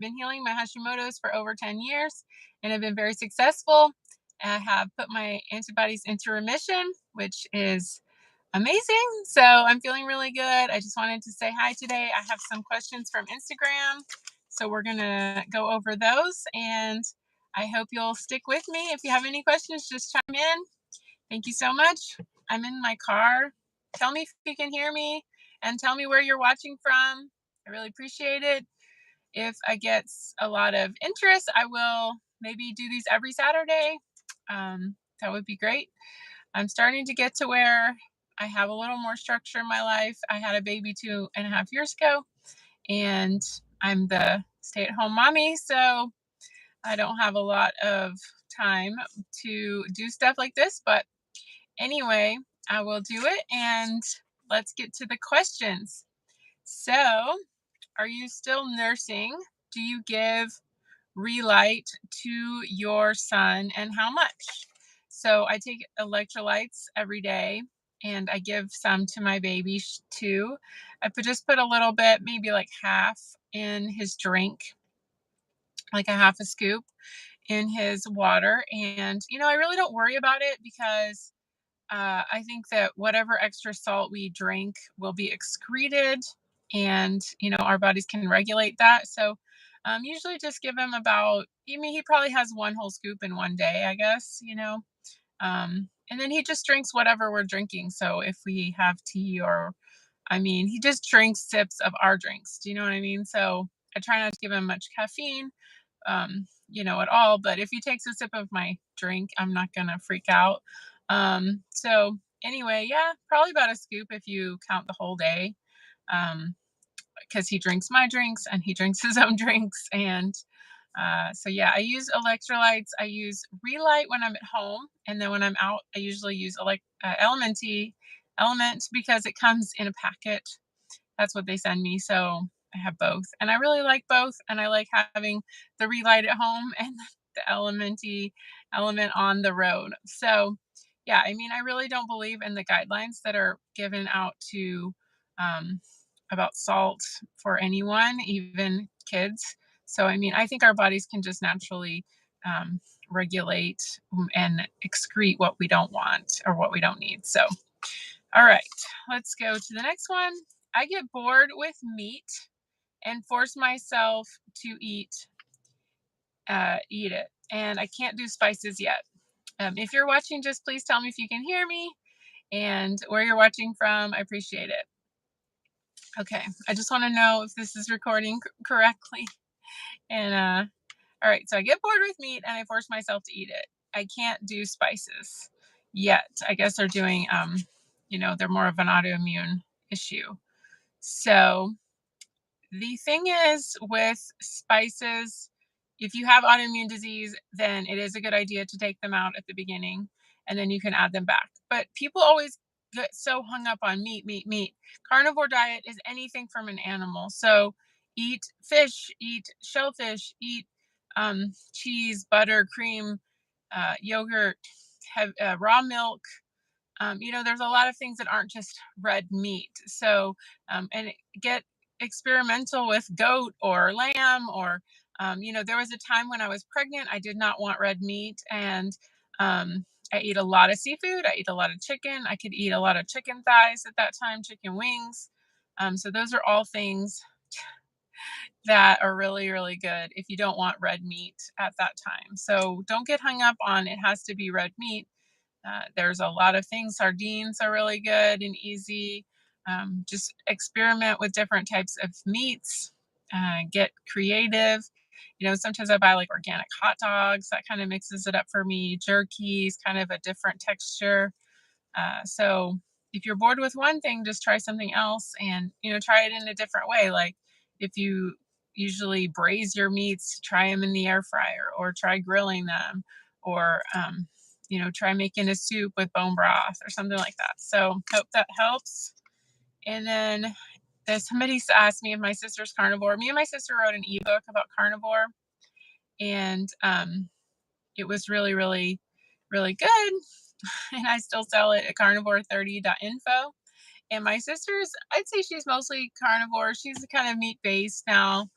been healing my Hashimotos for over 10 years and have been very successful. I have put my antibodies into remission, which is amazing. So I'm feeling really good. I just wanted to say hi today. I have some questions from Instagram. So we're going to go over those, and I hope you'll stick with me. If you have any questions, just chime in. Thank you so much. I'm in my car. Tell me if you can hear me and tell me where you're watching from. I really appreciate it. If I get a lot of interest, I will maybe do these every Saturday. That would be great. I'm starting to get to where I have a little more structure in my life. I had a baby 2.5 years ago, and I'm the stay-at-home mommy, so I don't have a lot of time to do stuff like this. But anyway, I will do it, and let's get to the questions. So, are you still nursing? Do you give Relight to your son, and how much? So I take electrolytes every day, and I give some to my baby too. Just put a little bit, maybe like half in his drink, like a half a scoop in his water. And, I really don't worry about it because I think that whatever extra salt we drink will be excreted, and our bodies can regulate that. So usually just give him about, he probably has one whole scoop in one day, I guess. And then he just drinks whatever we're drinking. So if we have tea, or he just drinks sips of our drinks. Do you know what I mean? So I try not to give him much caffeine, at all. But if he takes a sip of my drink, I'm not gonna freak out. So anyway, yeah, probably about a scoop if you count the whole day, because he drinks my drinks and he drinks his own drinks. And so yeah, I use electrolytes. I use Relight when I'm at home, and then when I'm out, I usually use Element, because it comes in a packet. That's what they send me. So I have both, and I really like both. And I like having the Relight at home and the Element on the road. So yeah, I really don't believe in the guidelines that are given out to um, about salt for anyone, even kids. So I think our bodies can just naturally regulate and excrete what we don't want or what we don't need. So all right, let's go to the next one. I get bored with meat and force myself to eat it, and I can't do spices yet. If you're watching, just please tell me if you can hear me and where you're watching from. I appreciate it. Okay, I just want to know if this is recording correctly. And all right, so I get bored with meat and I force myself to eat it. I can't do spices yet. I guess they're doing, they're more of an autoimmune issue. So the thing is with spices, if you have autoimmune disease, then it is a good idea to take them out at the beginning, and then you can add them back. But people always get so hung up on meat, meat, meat. Carnivore diet is anything from an animal. So eat fish, eat shellfish, eat cheese, butter, cream, yogurt, have raw milk. There's a lot of things that aren't just red meat. So, and get experimental with goat or lamb, or, there was a time when I was pregnant, I did not want red meat. And I ate a lot of seafood. I ate a lot of chicken. I could eat a lot of chicken thighs at that time, chicken wings. So those are all things that are really, really good if you don't want red meat at that time. So don't get hung up on it has to be red meat. There's a lot of things. Sardines are really good and easy. Just experiment with different types of meats. Get creative. Sometimes I buy like organic hot dogs. That kind of mixes it up for me. Jerky's kind of a different texture. So if you're bored with one thing, just try something else, and try it in a different way. Like if you usually braise your meats, try them in the air fryer, or try grilling them, or try making a soup with bone broth or something like that. So hope that helps. And then there's somebody asked me if my sister's carnivore. Me and my sister wrote an ebook about carnivore, and it was really, really, really good. And I still sell it at carnivore30.info. And my sister's, I'd say she's mostly carnivore. She's kind of meat based now.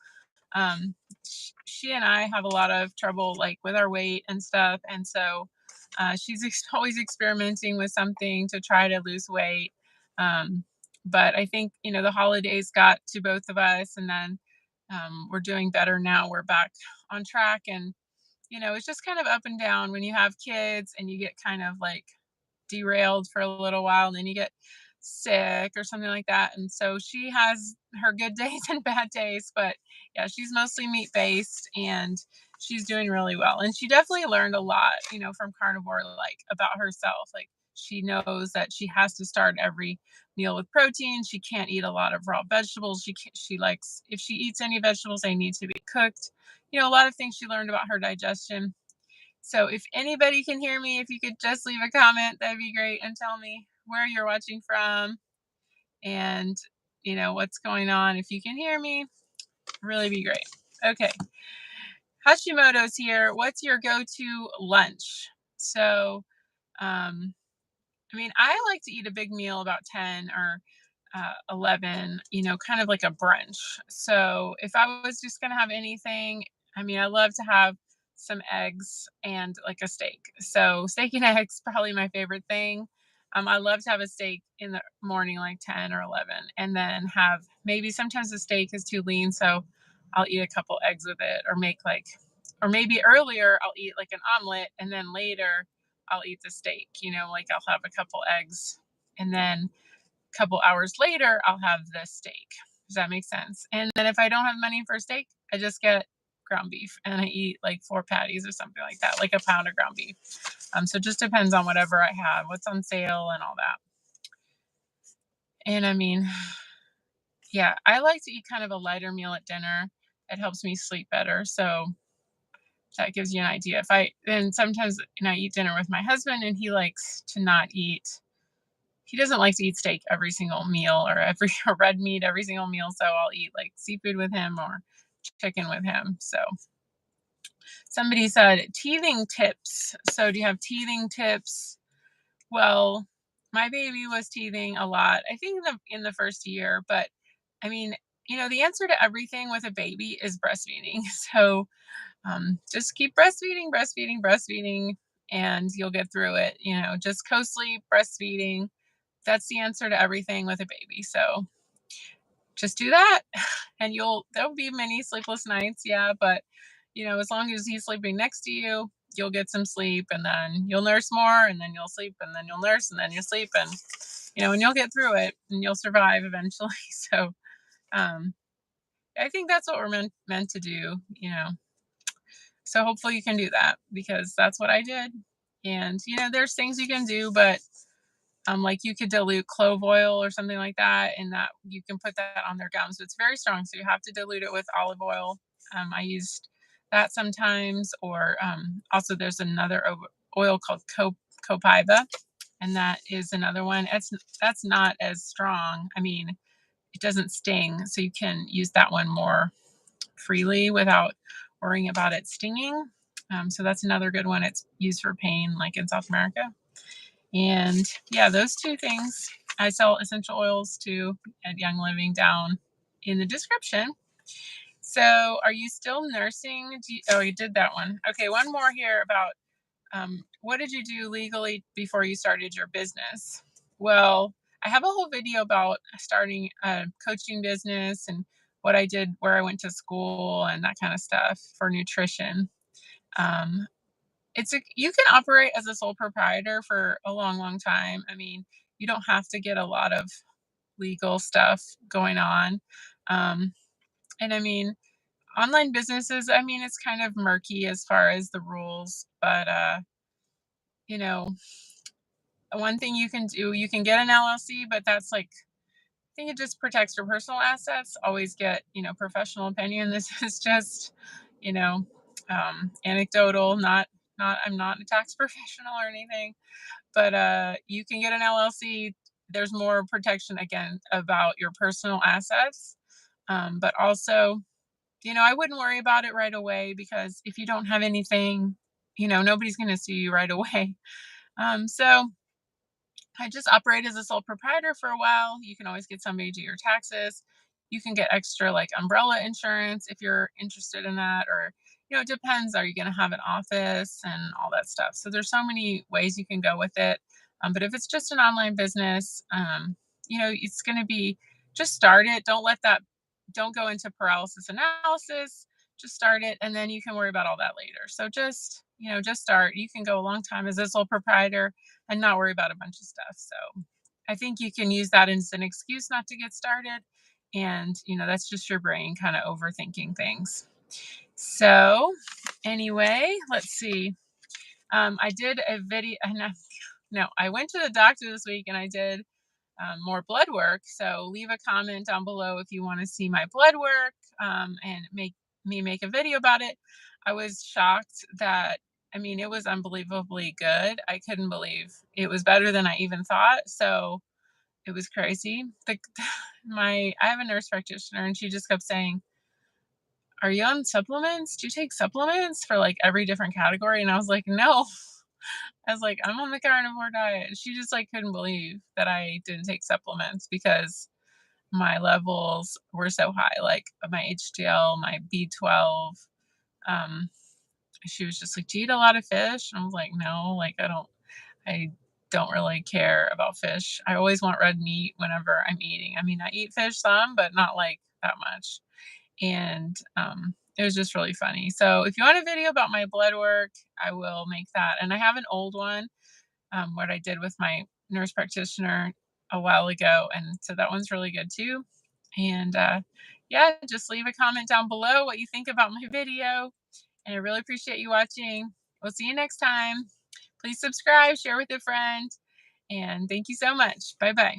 she and I have a lot of trouble like with our weight and stuff. And so she's always experimenting with something to try to lose weight. Um, but I think, the holidays got to both of us, and then we're doing better now. We're back on track. And, it's just kind of up and down when you have kids and you get kind of like derailed for a little while and then you get sick or something like that. And so she has her good days and bad days, but yeah, she's mostly meat based and she's doing really well. And she definitely learned a lot, from carnivore, like about herself. Like she knows that she has to start every meal with protein. She can't eat a lot of raw vegetables. She likes, if she eats any vegetables, they need to be cooked. A lot of things she learned about her digestion. So if anybody can hear me, if you could just leave a comment, that'd be great, and tell me where you're watching from and, what's going on. If you can hear me, really be great. Okay. Hashimoto's here. What's your go-to lunch? So, um, I like to eat a big meal about 10 or 11, kind of like a brunch. So if I was just going to have anything, I love to have some eggs and like a steak. So steak and eggs, probably my favorite thing. I love to have a steak in the morning, like 10 or 11, and then have maybe sometimes the steak is too lean. So I'll eat a couple eggs with it or or maybe earlier I'll eat like an omelet and then later I'll eat the steak, like I'll have a couple eggs and then couple hours later, I'll have the steak. Does that make sense? And then if I don't have money for steak, I just get ground beef and I eat like 4 patties or something like that, like a pound of ground beef. So it just depends on whatever I have, what's on sale and all that. And yeah, I like to eat kind of a lighter meal at dinner. It helps me sleep better. So that gives you an idea. Then sometimes, I eat dinner with my husband and he doesn't like to eat steak every single meal or every or red meat every single meal. So I'll eat like seafood with him or chicken with him. So somebody said teething tips. So do you have teething tips? Well, my baby was teething a lot, I think in the first year, but I mean, the answer to everything with a baby is breastfeeding. So just keep breastfeeding, breastfeeding, breastfeeding, and you'll get through it. Just co-sleep, breastfeeding. That's the answer to everything with a baby. So just do that and there'll be many sleepless nights. Yeah. But, as long as he's sleeping next to you, you'll get some sleep and then you'll nurse more and then you'll sleep and then you'll nurse and then you'll sleep and you'll get through it and you'll survive eventually. So, um, I think that's what we're meant to do. So hopefully you can do that because that's what I did. And, there's things you can do, but like you could dilute clove oil or something like that, and that you can put that on their gums. It's very strong, so you have to dilute it with olive oil. I used that sometimes, or also there's another oil called copaiba, and that is another one. That's not as strong. It doesn't sting, so you can use that one more freely without worrying about it stinging. So that's another good one. It's used for pain, like in South America. And yeah, those two things. I sell essential oils too at Young Living down in the description. So are you still nursing? Oh, you did that one. Okay, one more here about what did you do legally before you started your business? Well, I have a whole video about starting a coaching business and what I did, where I went to school and that kind of stuff for nutrition. Um, you can operate as a sole proprietor for a long, long time. You don't have to get a lot of legal stuff going on. Um, and online businesses, it's kind of murky as far as the rules, but you know, one thing you can do, you can get an LLC, but that's like, I think it just protects your personal assets. Always get, professional opinion. This is just, you know, anecdotal, I'm not a tax professional or anything, but you can get an LLC. There's more protection again about your personal assets. But also, I wouldn't worry about it right away because if you don't have anything, nobody's going to sue you right away. So I just operate as a sole proprietor for a while. You can always get somebody to do your taxes. you can get extra like umbrella insurance if you're interested in that, or it depends. Are you going to have an office and all that stuff? So there's so many ways you can go with it. But if it's just an online business, it's going to be, just start it. Don't go into paralysis analysis. Just start it, and then you can worry about all that later. So just start. You can go a long time as a sole proprietor and not worry about a bunch of stuff. So I think you can use that as an excuse not to get started. And, that's just your brain kind of overthinking things. So anyway, let's see. I did a video, and no, I went to the doctor this week and I did more blood work. So leave a comment down below if you want to see my blood work, and make a video about it. I was shocked that, it was unbelievably good. I couldn't believe it was better than I even thought. So it was crazy. I have a nurse practitioner, and she just kept saying, "Are you on supplements? Do you take supplements for like every different category?" And I was like, "No." I was like, "I'm on the carnivore diet." She just like couldn't believe that I didn't take supplements because my levels were so high, like my HDL, my B12. Um, she was just like, "Do you eat a lot of fish?" And I was like, "No, like I don't really care about fish. I always want red meat whenever I'm eating. I eat fish some, but not like that much." And it was just really funny. So if you want a video about my blood work, I will make that. And I have an old one, what I did with my nurse practitioner a while ago, and so that one's really good too. And yeah, just leave a comment down below what you think about my video, and I really appreciate you watching. We'll see you next time. Please subscribe, share with a friend, and thank you so much. Bye bye.